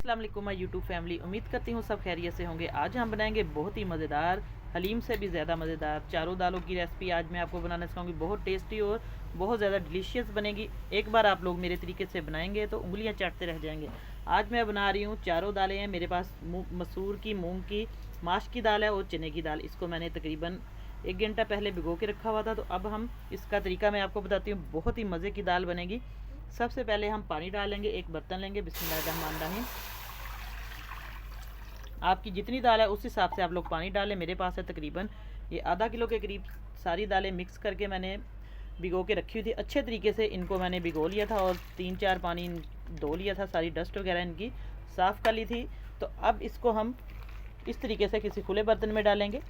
अस्सलाम वालेकुम my YouTube family. उम्मीद करती हूँ सब खैरियत से होंगे। आज हम बनाएंगे बहुत ही मज़ेदार, हलीम से भी ज़्यादा मज़ेदार चारों दालों की रेसिपी आज मैं आपको बनाना सिखाऊंगी। बहुत टेस्टी और बहुत ज़्यादा डिलीशियस बनेगी। एक बार आप लोग मेरे तरीके से बनाएंगे तो उंगलियां चाटते रह जाएंगे। आज मैं बना रही हूँ चारों दालें हैं मेरे पास, मसूर की, मूँग की, माश की दाल है और चने की दाल। इसको मैंने तकरीबन 1 घंटा पहले भिगो के रखा हुआ था। तो अब हम इसका तरीका मैं आपको बताती हूँ। बहुत ही मज़े की दाल बनेगी। सबसे पहले हम पानी डालेंगे, एक बर्तन लेंगे, बिस्मिल्लाहिर्रहमानिर्रहीम। आपकी जितनी दाल है उस हिसाब से आप लोग पानी डालें। मेरे पास है तकरीबन ये आधा किलो के करीब सारी दालें मिक्स करके मैंने भिगो के रखी हुई थी। अच्छे तरीके से इनको मैंने भिगो लिया था और 3-4 पानी धो लिया था, सारी डस्ट वगैरह इनकी साफ़ कर ली थी। तो अब इसको हम इस तरीके से किसी खुले बर्तन में डालेंगे।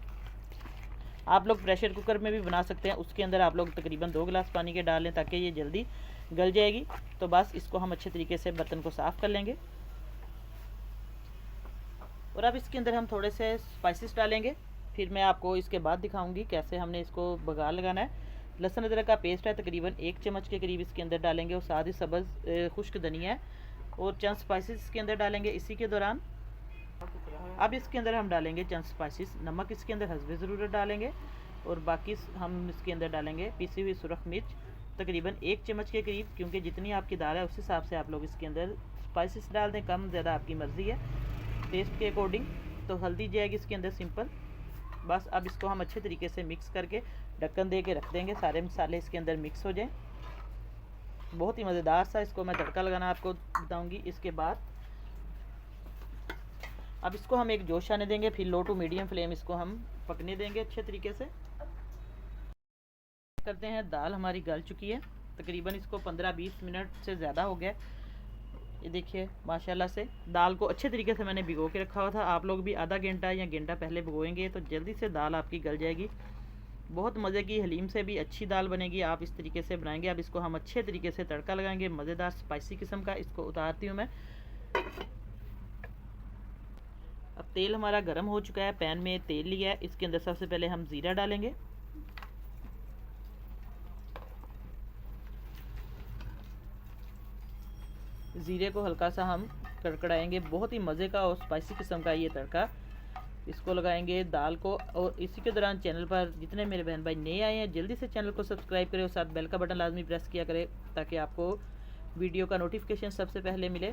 आप लोग प्रेशर कुकर में भी बना सकते हैं, उसके अंदर आप लोग तकरीबन 2 गिलास पानी के डाल लें ताकि ये जल्दी गल जाएगी। तो बस इसको हम अच्छे तरीके से बर्तन को साफ़ कर लेंगे और अब इसके अंदर हम थोड़े से स्पाइसेस डालेंगे। फिर मैं आपको इसके बाद दिखाऊंगी कैसे हमने इसको बघार लगाना है। लहसुन अदरक का पेस्ट है, तकरीबन 1 चम्मच के करीब इसके अंदर डालेंगे और साथ ही सब्ज़ खुश्क धनिया है और चंद स्पाइसेस इसके अंदर डालेंगे इसी के दौरान। अब इसके अंदर हम डालेंगे चंद स्पाइसेस। नमक इसके अंदर हस्बे ज़रूरत डालेंगे और बाकी हम इसके अंदर डालेंगे पीसी हुई सुरख मिर्च, तकरीबन 1 चम्मच के करीब, क्योंकि जितनी आपकी दाल है उस हिसाब से आप लोग इसके अंदर स्पाइसेस डाल दें। कम ज़्यादा आपकी मर्ज़ी है टेस्ट के अकॉर्डिंग। तो हल्दी जाएगी इसके अंदर सिंपल। बस अब इसको हम अच्छे तरीके से मिक्स करके ढक्कन दे के रख देंगे, सारे मसाले इसके अंदर मिक्स हो जाएं। बहुत ही मज़ेदार सा इसको मैं तड़का लगाना आपको बताऊंगी। इसके बाद अब इसको हम एक जोश आने देंगे, फिर लो टू मीडियम फ्लेम इसको हम पकने देंगे अच्छे तरीके से। करते हैं, दाल हमारी गल चुकी है, तकरीबन इसको 15-20 मिनट से ज़्यादा हो गया। ये देखिए माशाल्लाह से दाल को अच्छे तरीके से मैंने भिगो के रखा हुआ था। आप लोग भी आधा घंटा या घंटा पहले भिगोएंगे तो जल्दी से दाल आपकी गल जाएगी। बहुत मज़े की, हलीम से भी अच्छी दाल बनेगी। आप इस तरीके से बनाएंगे। अब इसको हम अच्छे तरीके से तड़का लगाएंगे, मज़ेदार स्पाइसी किस्म का। इसको उतारती हूँ मैं। अब तेल हमारा गर्म हो चुका है, पैन में तेल लिया है, इसके अंदर सबसे पहले हम ज़ीरा डालेंगे। ज़ीरे को हल्का सा हम कड़कड़ाएंगे। बहुत ही मज़े का और स्पाइसी किस्म का ये तड़का, इसको लगाएंगे दाल को। और इसी के दौरान चैनल पर जितने मेरे बहन भाई नए आए हैं जल्दी से चैनल को सब्सक्राइब करें और साथ बेल का बटन लाजमी प्रेस किया करें ताकि आपको वीडियो का नोटिफिकेशन सबसे पहले मिले।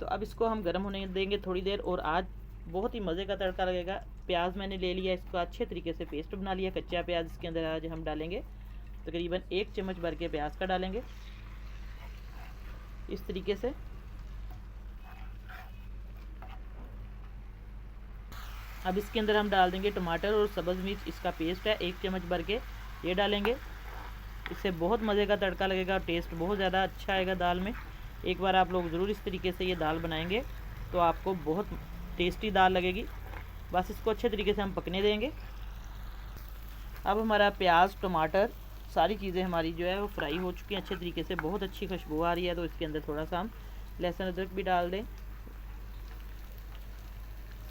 तो अब इसको हम गर्म होने देंगे थोड़ी देर और आज बहुत ही मज़े का तड़का लगेगा। प्याज मैंने ले लिया, इसको अच्छे तरीके से पेस्ट बना लिया। कच्चा प्याज इसके अंदर आज हम डालेंगे, तकरीबन 1 चम्मच भर के प्याज का डालेंगे इस तरीके से। अब इसके अंदर हम डाल देंगे टमाटर और सब्ज़ मिर्च, इसका पेस्ट है 1 चम्मच भर के, ये डालेंगे। इससे बहुत मज़े का तड़का लगेगा, टेस्ट बहुत ज़्यादा अच्छा आएगा दाल में। एक बार आप लोग ज़रूर इस तरीके से ये दाल बनाएंगे तो आपको बहुत टेस्टी दाल लगेगी। बस इसको अच्छे तरीके से हम पकने देंगे। अब हमारा प्याज, टमाटर, सारी चीज़ें हमारी जो है वो फ्राई हो चुकी हैं अच्छे तरीके से। बहुत अच्छी खुशबू आ रही है। तो इसके अंदर थोड़ा सा हम लहसुन अदरक भी डाल दें,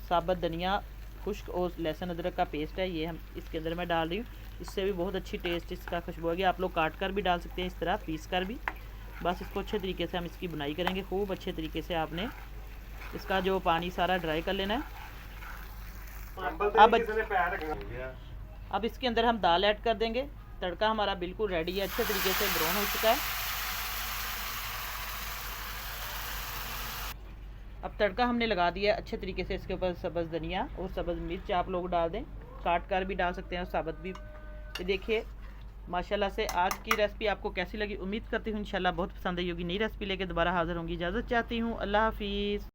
साबुत धनिया, खुश्क और लहसुन अदरक का पेस्ट है, ये हम इसके अंदर मैं डाल रही हूँ। इससे भी बहुत अच्छी टेस्ट इसका खुशबू होगी। आप लोग काट कर भी डाल सकते हैं, इस तरह पीस कर भी। बस इसको अच्छे तरीके से हम इसकी बुनाई करेंगे। खूब अच्छे तरीके से आपने इसका जो पानी सारा ड्राई कर लेना है। अब इसके अंदर हम दाल ऐड कर देंगे। तड़का हमारा बिल्कुल रेडी है, अच्छे तरीके से ब्राउन हो चुका है। अब तड़का हमने लगा दिया अच्छे तरीके से। इसके ऊपर सब्ज़ धनिया और सब्ज़ मिर्च आप लोग डाल दें, काट कर भी डाल सकते हैं और साबुत भी। ये देखिए माशाल्लाह से आज की रेसिपी आपको कैसी लगी। उम्मीद करती हूँ इंशाल्लाह बहुत पसंद आई होगी। नई रेसिपी लेके दोबारा हाज़िर होंगी। इजाज़त चाहती हूँ, अल्लाह हाफिज़।